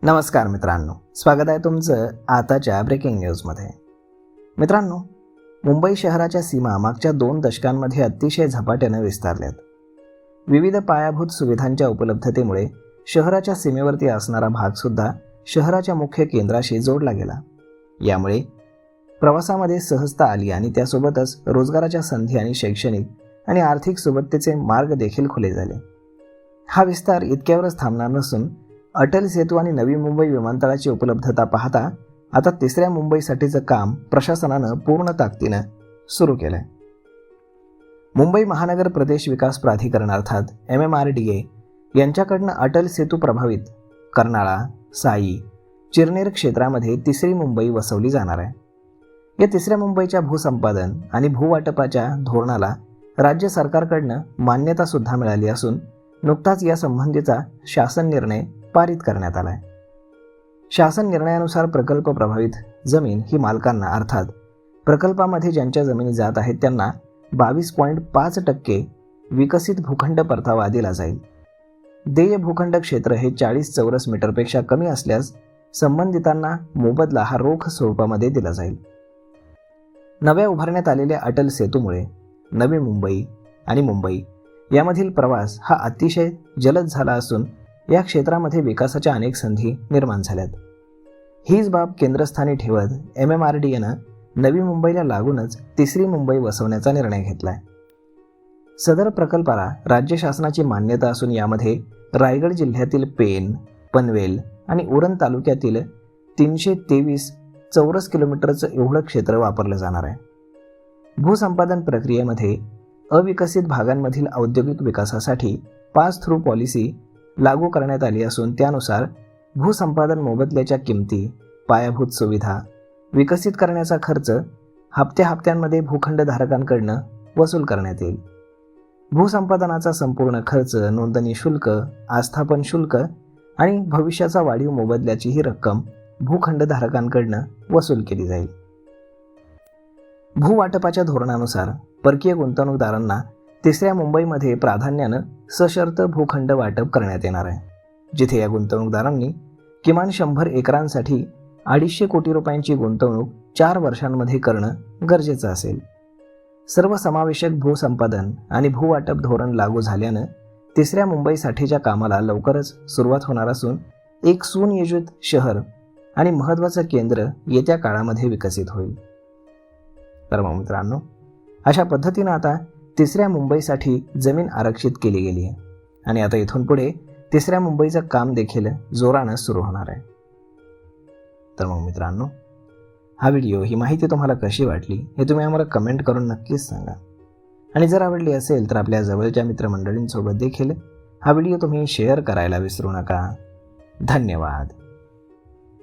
नमस्कार मित्रांनो, स्वागत आहे तुमचं आताच्या ब्रेकिंग न्यूजमध्ये. मित्रांनो, मुंबई शहराच्या सीमा मागच्या 2 दशकांमध्ये अतिशय झपाट्याने विस्तारल्यात. विविध पायाभूत सुविधांच्या उपलब्धतेमुळे शहराच्या सीमेवरती असणारा भागसुद्धा शहराच्या मुख्य केंद्राशी जोडला गेला. यामुळे प्रवासामध्ये सहजता आली आणि त्यासोबतच रोजगाराच्या संधी आणि शैक्षणिक आणि आर्थिक सोबततेचे मार्ग देखील खुले झाले. हा विस्तार इतक्यावरच थांबणार नसून अटल सेतू आणि नवी मुंबई विमानतळाची उपलब्धता पाहता आता 3ऱ्या मुंबईसाठीचं काम प्रशासनानं पूर्ण ताकदीनं सुरू केलंय. मुंबई महानगर प्रदेश विकास प्राधिकरण अर्थात MMRDA यांच्याकडनं अटल सेतू प्रभावित कर्नाळा, साई, चिरनेर क्षेत्रामध्ये 3री मुंबई वसवली जाणार आहे. या 3ऱ्या मुंबईच्या भूसंपादन आणि भूवाटपाच्या धोरणाला राज्य सरकारकडनं मान्यता सुद्धा मिळाली असून नुकताच या संबंधीचा शासन निर्णय पारित करण्यात आलाय. शासन निर्णयानुसार प्रकल्प प्रभावित जमीन ही मालकांना अर्थात प्रकल्पामध्ये ज्यांच्या जमिनी जात आहेत त्यांना 22.5% विकसित भूखंड परतावा दिला जाईल. देय भूखंड क्षेत्र हे 40 चौरस मीटरपेक्षा कमी असल्यास संबंधितांना मोबदला हा रोख स्वरूपामध्ये दिला जाईल. नव्या उभारण्यात आलेल्या अटल सेतूमुळे नवी मुंबई आणि मुंबई यामधील प्रवास हा अतिशय जलद झाला असून या क्षेत्रामध्ये विकासाच्या अनेक संधी निर्माण झाल्यात. हीच बाब केंद्रस्थानी ठेवत MMRDAनं नवी मुंबईला लागूनच 3री मुंबई वसवण्याचा निर्णय घेतलाय. सदर प्रकल्पाला राज्य शासनाची मान्यता असून यामध्ये रायगड जिल्ह्यातील पेण, पनवेल आणि उरण तालुक्यातील 323 चौरस किलोमीटरचं एवढं क्षेत्र वापरलं जाणार आहे. भूसंपादन प्रक्रियेमध्ये अविकसित भागांमधील औद्योगिक विकासासाठी पास थ्रू पॉलिसी लागू करण्यात आली असून त्यानुसार भूसंपादन मोबदल्याच्या किमती, पायाभूत सुविधा, विकसित करण्याचा खर्च हप्त्यामध्ये भूखंडधारकांकडनं वसूल करण्यात येईल. भूसंपादनाचा संपूर्ण खर्च, नोंदणी शुल्क, आस्थापन शुल्क आणि भविष्याचा वाढीव मोबदल्याची ही रक्कम भूखंडधारकांकडनं वसूल केली जाईल. भूवाटपाच्या धोरणानुसार परकीय गुंतवणूकदारांना 3ऱ्या मुंबईमध्ये प्राधान्यानं सशर्त भूखंड वाटप करण्यात येणार आहे, जिथे या गुंतवणूकदारांनी किमान 100 एकरांसाठी 250 कोटी रुपयांची गुंतवणूक 4 वर्षांमध्ये करणं गरजेचं असेल. सर्वसमावेशक भूसंपादन आणि भूवाटप धोरण लागू झाल्यानं 3ऱ्या मुंबईसाठीच्या कामाला लवकरच सुरुवात होणार असून एक सुनियोजित शहर आणि महत्त्वाचं केंद्र येत्या काळामध्ये विकसित होईल. तर मग मित्रांनो, अशा पद्धतीनं आता 3ऱ्या मुंबईसाठी जमीन आरक्षित केली गेली आहे आणि आता इथून पुढे 3ऱ्या मुंबईचं काम देखील जोरानं सुरू होणार आहे. तर मग मित्रांनो, हा व्हिडिओ, ही माहिती तुम्हाला कशी वाटली हे तुम्ही आम्हाला कमेंट करून नक्कीच सांगा. आणि जर आवडली असेल तर आपल्या जवळच्या मित्रमंडळींसोबत देखील हा व्हिडिओ तुम्ही शेअर करायला विसरू नका. धन्यवाद.